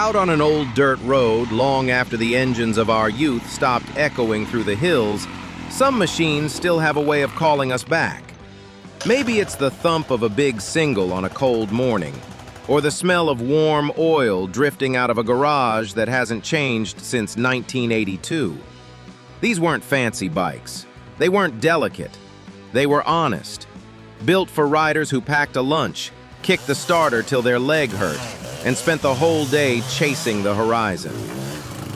Out on an old dirt road, long after the engines of our youth stopped echoing through the hills, some machines still have a way of calling us back. Maybe it's the thump of a big single on a cold morning, or the smell of warm oil drifting out of a garage that hasn't changed since 1982. These weren't fancy bikes. They weren't delicate. They were honest. Built for riders who packed a lunch, kicked the starter till their leg hurt, and spent the whole day chasing the horizon.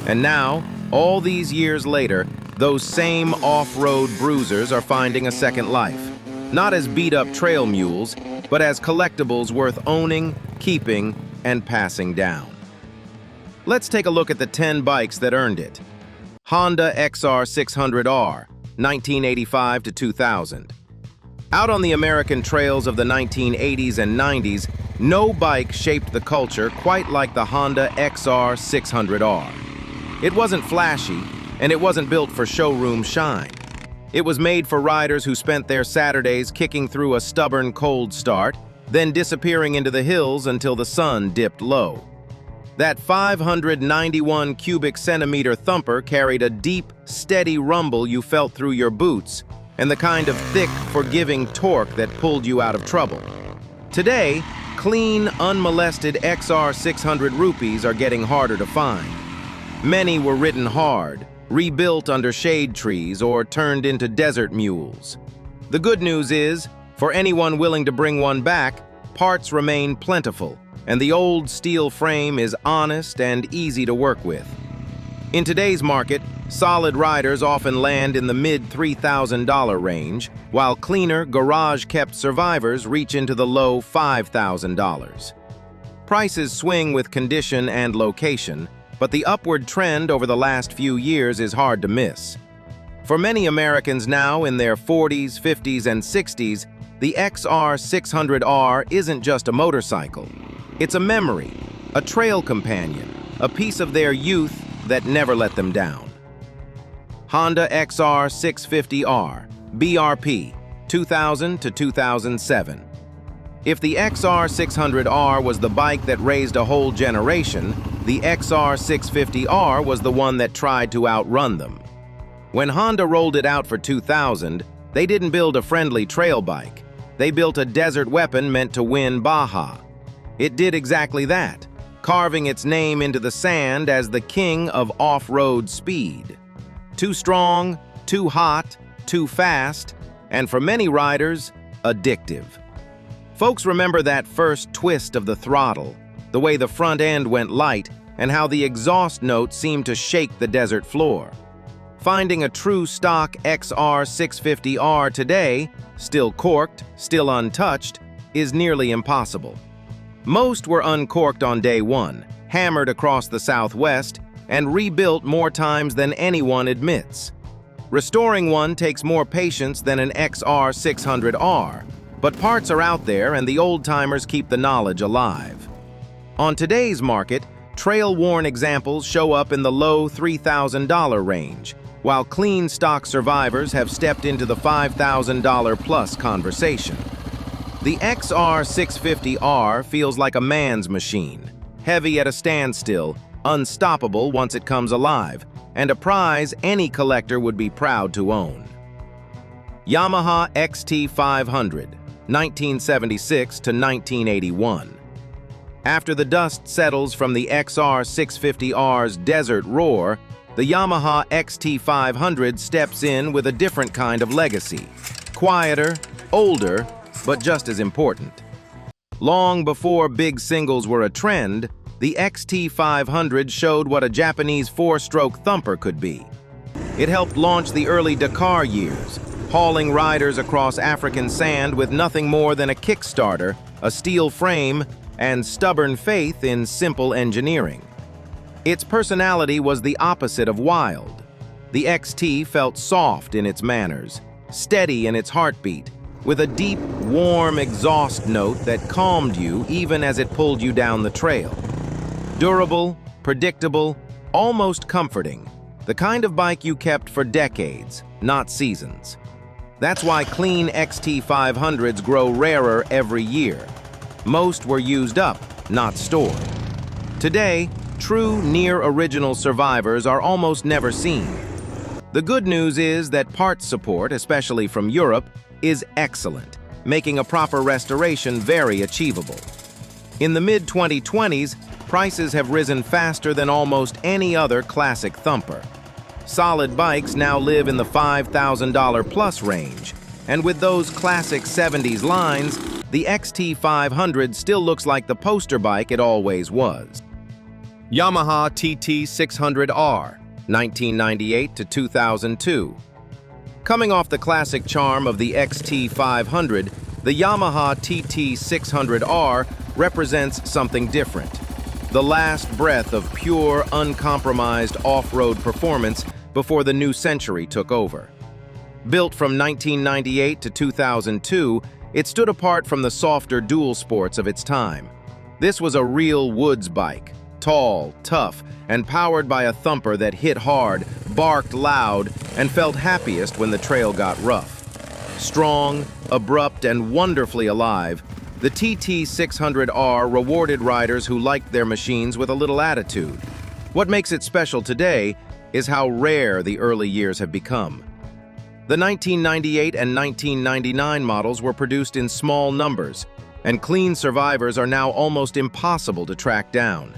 And now, all these years later, those same off-road bruisers are finding a second life. Not as beat-up trail mules, but as collectibles worth owning, keeping, and passing down. Let's take a look at the 10 bikes that earned it. Honda XR600R, 1985 to 2000. Out on the American trails of the 1980s and 90s, no bike shaped the culture quite like the Honda XR600R. It wasn't flashy, and it wasn't built for showroom shine. It was made for riders who spent their Saturdays kicking through a stubborn cold start, then disappearing into the hills until the sun dipped low. That 591 cubic centimeter thumper carried a deep, steady rumble you felt through your boots, and the kind of thick, forgiving torque that pulled you out of trouble. Today, clean, unmolested XR600 rupees are getting harder to find. Many were ridden hard, rebuilt under shade trees, or turned into desert mules. The good news is, for anyone willing to bring one back, parts remain plentiful, and the old steel frame is honest and easy to work with. In today's market, solid riders often land in the mid-$3,000 range, while cleaner, garage-kept survivors reach into the low $5,000. Prices swing with condition and location, but the upward trend over the last few years is hard to miss. For many Americans now in their 40s, 50s, and 60s, the XR600R isn't just a motorcycle. It's a memory, a trail companion, a piece of their youth that never let them down. Honda XR650R, BRP, 2000 to 2007. If the XR600R was the bike that raised a whole generation, the XR650R was the one that tried to outrun them. When Honda rolled it out for 2000, they didn't build a friendly trail bike. They built a desert weapon meant to win Baja. It did exactly that, carving its name into the sand as the king of off-road speed. Too strong, too hot, too fast, and for many riders, addictive. Folks remember that first twist of the throttle, the way the front end went light, and how the exhaust note seemed to shake the desert floor. Finding a true stock XR650R today, still corked, still untouched, is nearly impossible. Most were uncorked on day one, hammered across the Southwest, and rebuilt more times than anyone admits. Restoring one takes more patience than an XR600R, but parts are out there and the old-timers keep the knowledge alive. On today's market, trail-worn examples show up in the low $3,000 range, while clean stock survivors have stepped into the $5,000 plus conversation. The XR650R feels like a man's machine, heavy at a standstill, unstoppable once it comes alive, and a prize any collector would be proud to own. Yamaha XT500, 1976 to 1981. After the dust settles from the XR650R's desert roar, the Yamaha XT500 steps in with a different kind of legacy. Quieter, older, but just as important. Long before big singles were a trend, the XT500 showed what a Japanese four-stroke thumper could be. It helped launch the early Dakar years, hauling riders across African sand with nothing more than a Kickstarter, a steel frame, and stubborn faith in simple engineering. Its personality was the opposite of wild. The XT felt soft in its manners, steady in its heartbeat, with a deep, warm exhaust note that calmed you even as it pulled you down the trail. Durable, predictable, almost comforting, the kind of bike you kept for decades, not seasons. That's why clean XT500s grow rarer every year. Most were used up, not stored. Today, True near-original survivors are almost never seen. The good news is that parts support, especially from Europe, is excellent, making a proper restoration very achievable. In the mid-2020s, prices have risen faster than almost any other classic thumper. Solid bikes now live in the $5,000 plus range, and with those classic 70s lines, the XT500 still looks like the poster bike it always was. Yamaha TT600R, 1998 to 2002. Coming off the classic charm of the XT500, the Yamaha TT600R represents something different. The last breath of pure, uncompromised off-road performance before the new century took over. Built from 1998 to 2002, it stood apart from the softer dual sports of its time. This was a real woods bike, tall, tough, and powered by a thumper that hit hard, barked loud, and felt happiest when the trail got rough. Strong, abrupt, and wonderfully alive, the TT600R rewarded riders who liked their machines with a little attitude. What makes it special today is how rare the early years have become. The 1998 and 1999 models were produced in small numbers, and clean survivors are now almost impossible to track down.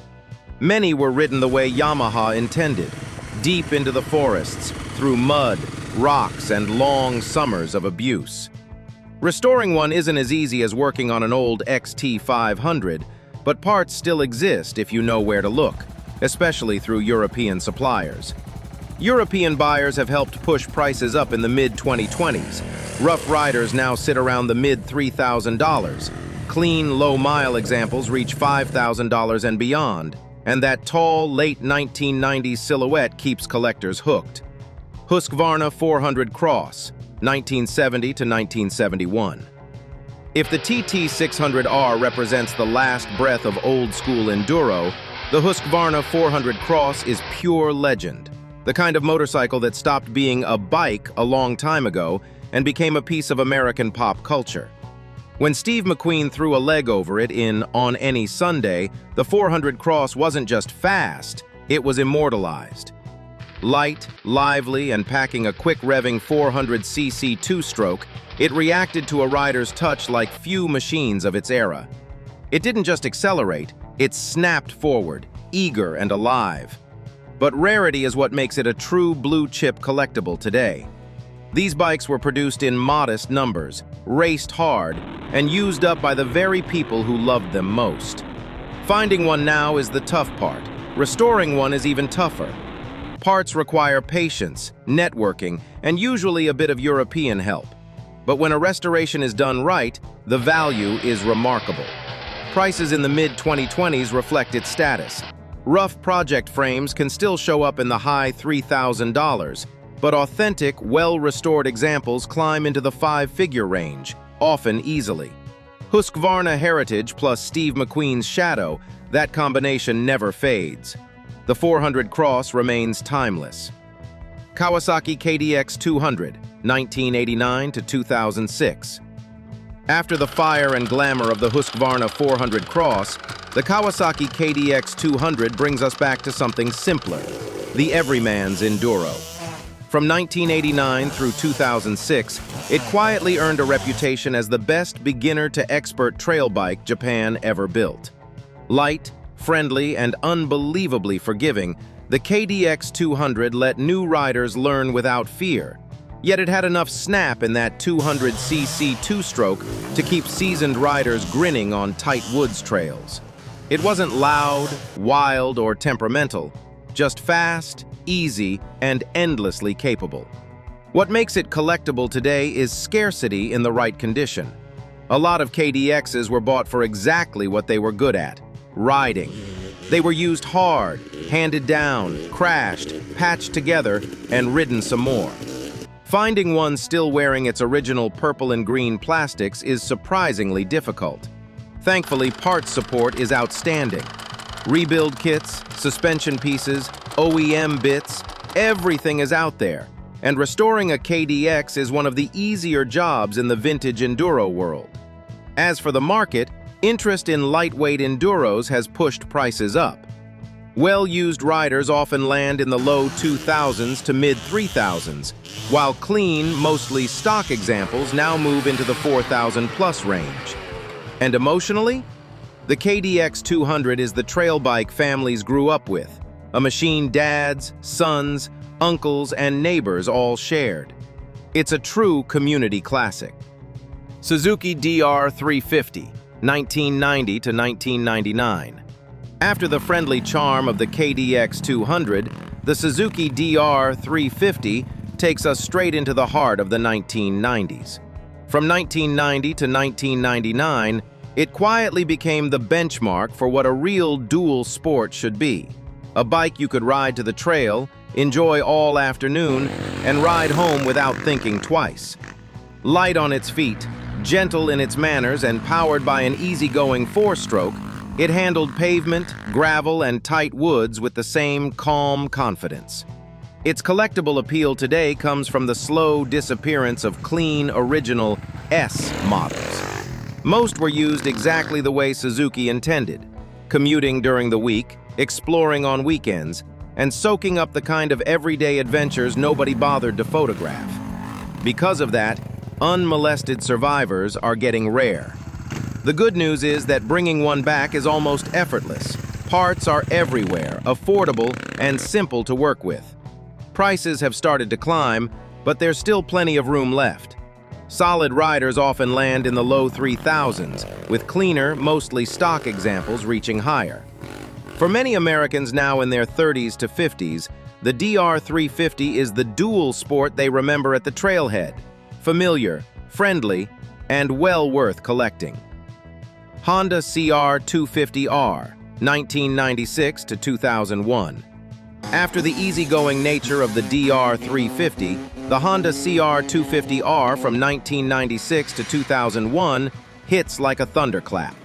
Many were ridden the way Yamaha intended, deep into the forests, through mud, rocks, and long summers of abuse. Restoring one isn't as easy as working on an old XT500, but parts still exist if you know where to look, especially through European suppliers. European buyers have helped push prices up in the mid-2020s. Rough riders now sit around the mid-$3,000. Clean, low-mile examples reach $5,000 and beyond, and that tall, late 1990s silhouette keeps collectors hooked. Husqvarna 400 Cross, 1970 to 1971. If the TT600R represents the last breath of old-school enduro, the Husqvarna 400 Cross is pure legend, the kind of motorcycle that stopped being a bike a long time ago and became a piece of American pop culture. When Steve McQueen threw a leg over it in On Any Sunday, the 400 Cross wasn't just fast, it was immortalized. Light, lively, and packing a quick-revving 400cc two-stroke, it reacted to a rider's touch like few machines of its era. It didn't just accelerate, it snapped forward, eager and alive. But rarity is what makes it a true blue-chip collectible today. These bikes were produced in modest numbers, raced hard, and used up by the very people who loved them most. Finding one now is the tough part. Restoring one is even tougher. Parts require patience, networking, and usually a bit of European help. But when a restoration is done right, the value is remarkable. Prices in the mid-2020s reflect its status. Rough project frames can still show up in the high $3,000, but authentic, well-restored examples climb into the five-figure range, often easily. Husqvarna heritage plus Steve McQueen's shadow, that combination never fades. The 400 Cross remains timeless. Kawasaki KDX 200, 1989 to 2006. After the fire and glamour of the Husqvarna 400 Cross, the Kawasaki KDX 200 brings us back to something simpler, the everyman's enduro. From 1989 through 2006, it quietly earned a reputation as the best beginner-to-expert trail bike Japan ever built. Light, friendly, and unbelievably forgiving, the KDX 200 let new riders learn without fear. Yet it had enough snap in that 200cc two-stroke to keep seasoned riders grinning on tight woods trails. It wasn't loud, wild, or temperamental, just fast, easy, and endlessly capable. What makes it collectible today is scarcity in the right condition. A lot of KDXs were bought for exactly what they were good at: riding. They were used hard, handed down, crashed, patched together, and ridden some more. Finding one still wearing its original purple and green plastics is surprisingly difficult. Thankfully, parts support is outstanding. Rebuild kits, suspension pieces, OEM bits, everything is out there. And restoring a KDX is one of the easier jobs in the vintage enduro world. As for the market, interest in lightweight enduros has pushed prices up. Well-used riders often land in the low 2000s to mid-3000s, while clean, mostly stock examples now move into the 4000-plus range. And emotionally? The KDX 200 is the trail bike families grew up with, a machine dads, sons, uncles, and neighbors all shared. It's a true community classic. Suzuki DR350, 1990 to 1999. After the friendly charm of the KDX 200, the Suzuki DR350 takes us straight into the heart of the 1990s. From 1990 to 1999, it quietly became the benchmark for what a real dual sport should be. A bike you could ride to the trail, enjoy all afternoon, and ride home without thinking twice. Light on its feet, gentle in its manners, and powered by an easygoing four-stroke, it handled pavement, gravel, and tight woods with the same calm confidence. Its collectible appeal today comes from the slow disappearance of clean, original S models. Most were used exactly the way Suzuki intended, commuting during the week, exploring on weekends, and soaking up the kind of everyday adventures nobody bothered to photograph. Because of that, unmolested survivors are getting rare. The good news is that bringing one back is almost effortless. Parts are everywhere, affordable, and simple to work with. Prices have started to climb, but there's still plenty of room left. Solid riders often land in the low 3000s, with cleaner, mostly stock examples reaching higher. For many Americans now in their 30s to 50s, the DR350 is the dual sport they remember at the trailhead. Familiar, friendly, and well worth collecting. Honda CR250R, 1996 to 2001. After the easygoing nature of the DR350, the Honda CR250R from 1996 to 2001 hits like a thunderclap.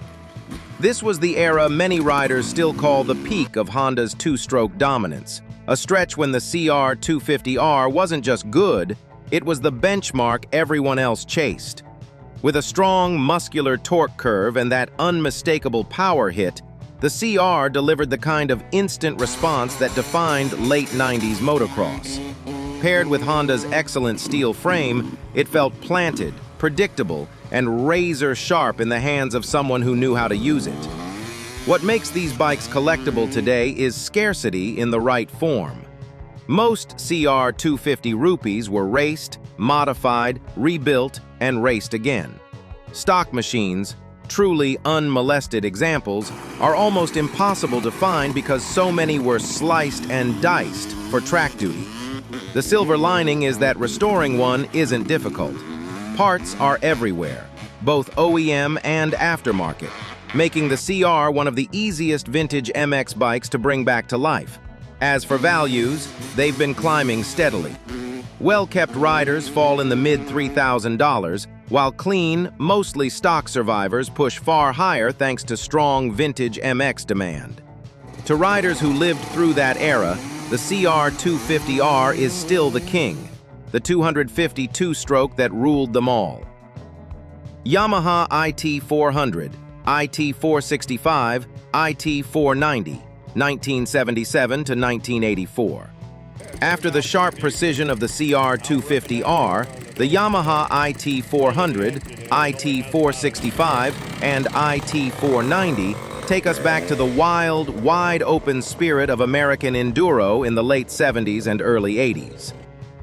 This was the era many riders still call the peak of Honda's two-stroke dominance, a stretch when the CR250R wasn't just good, it was the benchmark everyone else chased. With a strong, muscular torque curve and that unmistakable power hit, the CR delivered the kind of instant response that defined late 90s motocross. Paired with Honda's excellent steel frame, it felt planted, predictable, and razor-sharp in the hands of someone who knew how to use it. What makes these bikes collectible today is scarcity in the right form. Most CR250 rupees were raced, modified, rebuilt, and raced again. Stock machines, truly unmolested examples, are almost impossible to find because so many were sliced and diced for track duty. The silver lining is that restoring one isn't difficult. Parts are everywhere, both OEM and aftermarket, making the CR one of the easiest vintage MX bikes to bring back to life. As for values, they've been climbing steadily. Well-kept riders fall in the mid-$3,000, while clean, mostly stock survivors push far higher thanks to strong vintage MX demand. To riders who lived through that era, the CR250R is still the king, the 250 two-stroke that ruled them all. Yamaha IT400, IT465, IT490, 1977 to 1984. After the sharp precision of the CR250R, the Yamaha IT400, IT465, and IT490 take us back to the wild, wide-open spirit of American enduro in the late 70s and early 80s.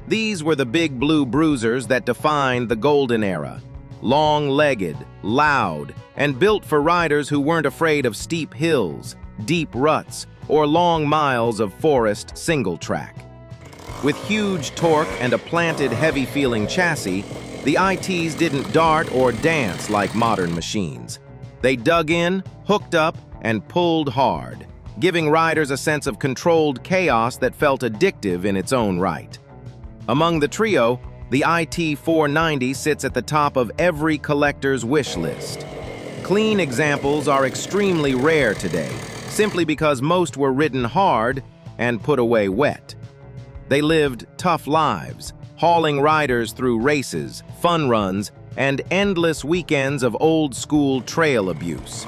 These were the big blue bruisers that defined the golden era. Long-legged, loud, and built for riders who weren't afraid of steep hills, deep ruts, or long miles of forest single track. With huge torque and a planted, heavy-feeling chassis, the ITs didn't dart or dance like modern machines. They dug in, hooked up, and pulled hard, giving riders a sense of controlled chaos that felt addictive in its own right. Among the trio, the IT490 sits at the top of every collector's wish list. Clean examples are extremely rare today, simply because most were ridden hard and put away wet. They lived tough lives, hauling riders through races, fun runs, and endless weekends of old-school trail abuse.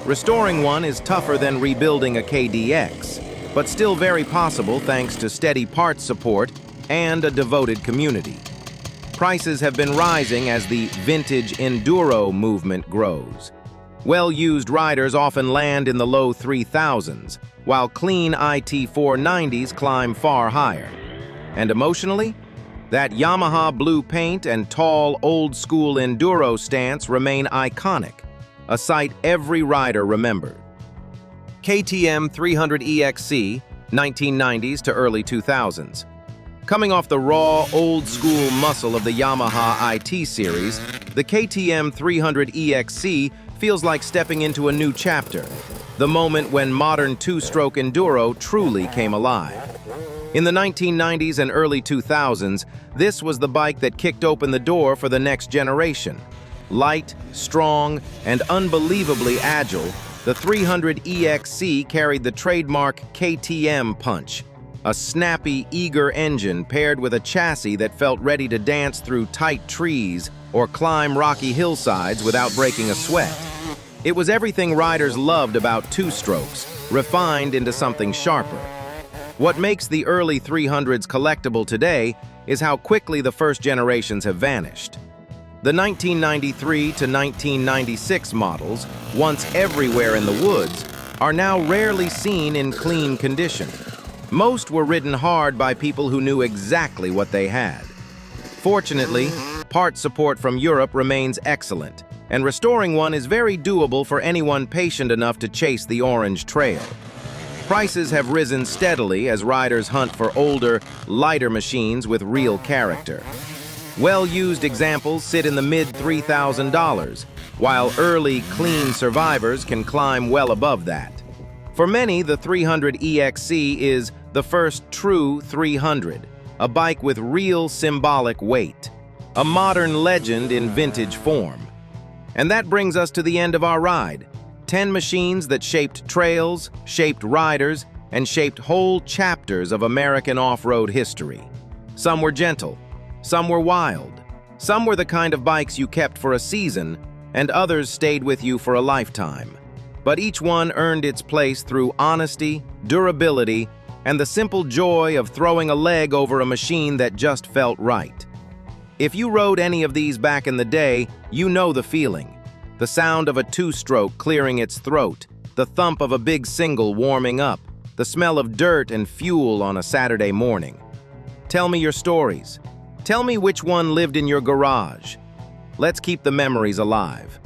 Restoring one is tougher than rebuilding a KDX, but still very possible thanks to steady parts support and a devoted community. Prices have been rising as the vintage enduro movement grows. Well-used riders often land in the low 3,000s, while clean IT490s climb far higher. And emotionally, that Yamaha blue paint and tall, old-school enduro stance remain iconic, a sight every rider remembered. KTM 300 EXC, 1990s to early 2000s. Coming off the raw, old-school muscle of the Yamaha IT series, the KTM 300 EXC feels like stepping into a new chapter, the moment when modern two-stroke enduro truly came alive. In the 1990s and early 2000s, this was the bike that kicked open the door for the next generation. Light, strong, and unbelievably agile, the 300 EXC carried the trademark KTM punch, a snappy, eager engine paired with a chassis that felt ready to dance through tight trees or climb rocky hillsides without breaking a sweat. It was everything riders loved about two-strokes, refined into something sharper. What makes the early 300s collectible today is how quickly the first generations have vanished. The 1993 to 1996 models, once everywhere in the woods, are now rarely seen in clean condition. Most were ridden hard by people who knew exactly what they had. Fortunately, part support from Europe remains excellent, and restoring one is very doable for anyone patient enough to chase the orange trail. Prices have risen steadily as riders hunt for older, lighter machines with real character. Well-used examples sit in the mid-$3,000, while early, clean survivors can climb well above that. For many, the 300 EXC is the first true 300, a bike with real symbolic weight, a modern legend in vintage form. And that brings us to the end of our ride. 10 machines that shaped trails, shaped riders, and shaped whole chapters of American off-road history. Some were gentle, some were wild, some were the kind of bikes you kept for a season, and others stayed with you for a lifetime. But each one earned its place through honesty, durability, and the simple joy of throwing a leg over a machine that just felt right. If you rode any of these back in the day, you know the feeling. The sound of a two-stroke clearing its throat, the thump of a big single warming up, the smell of dirt and fuel on a Saturday morning. Tell me your stories. Tell me which one lived in your garage. Let's keep the memories alive.